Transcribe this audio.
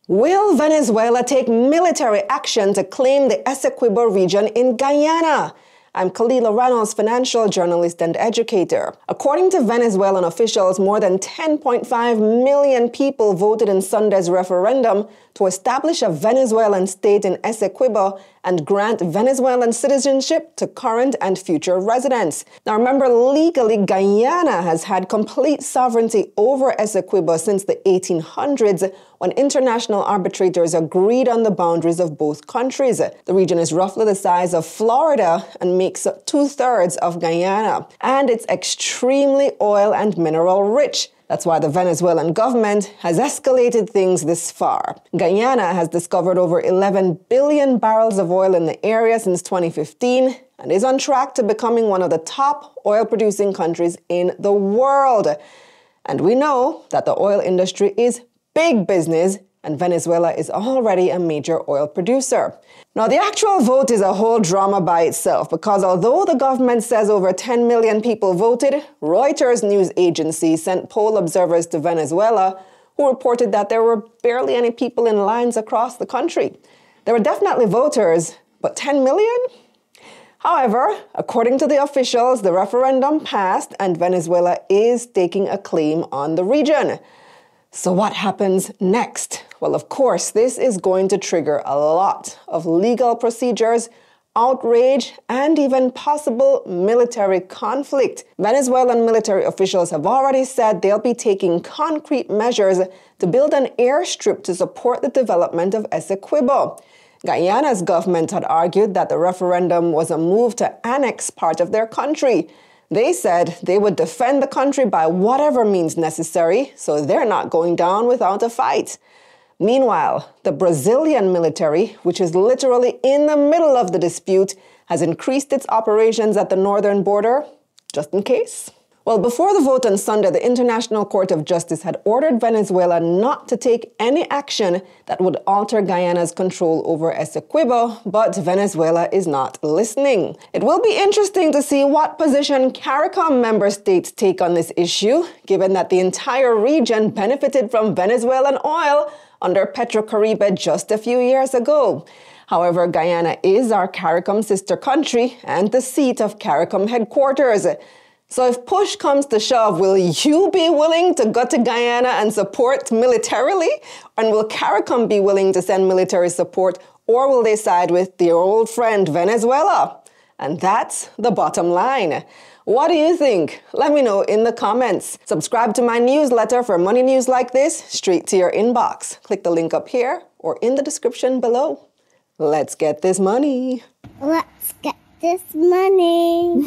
Will Venezuela take military action to claim the Essequibo region in Guyana? I'm Kalilah, Reynolds, financial journalist and educator. According to Venezuelan officials, more than 10.5 million people voted in Sunday's referendum to establish a Venezuelan state in Essequibo and grant Venezuelan citizenship to current and future residents. Now remember, legally, Guyana has had complete sovereignty over Essequibo since the 1800s, when international arbitrators agreed on the boundaries of both countries. The region is roughly the size of Florida and makes up 2/3 of Guyana, and it's extremely oil and mineral rich. That's why the Venezuelan government has escalated things this far. Guyana has discovered over 11 billion barrels of oil in the area since 2015 and is on track to becoming one of the top oil-producing countries in the world. And we know that the oil industry is big business, and Venezuela is already a major oil producer. Now, the actual vote is a whole drama by itself, because although the government says over 10 million people voted, Reuters news agency sent poll observers to Venezuela who reported that there were barely any people in lines across the country. There were definitely voters, but 10 million? However, according to the officials, the referendum passed and Venezuela is taking a claim on the region. So what happens next? Well, of course, this is going to trigger a lot of legal procedures, outrage, and even possible military conflict. Venezuelan military officials have already said they'll be taking concrete measures to build an airstrip to support the development of Essequibo. Guyana's government had argued that the referendum was a move to annex part of their country. They said they would defend the country by whatever means necessary, so they're not going down without a fight. Meanwhile, the Brazilian military, which is literally in the middle of the dispute, has increased its operations at the northern border, just in case. Well, before the vote on Sunday, the International Court of Justice had ordered Venezuela not to take any action that would alter Guyana's control over Essequibo, but Venezuela is not listening. It will be interesting to see what position CARICOM member states take on this issue, given that the entire region benefited from Venezuelan oil under Petrocaribe just a few years ago. However, Guyana is our CARICOM sister country and the seat of CARICOM headquarters. So if push comes to shove, will you be willing to go to Guyana and support militarily? And will CARICOM be willing to send military support, or will they side with their old friend Venezuela? And that's the bottom line. What do you think? Let me know in the comments. Subscribe to my newsletter for money news like this straight to your inbox. Click the link up here or in the description below. Let's get this money. Let's get this money.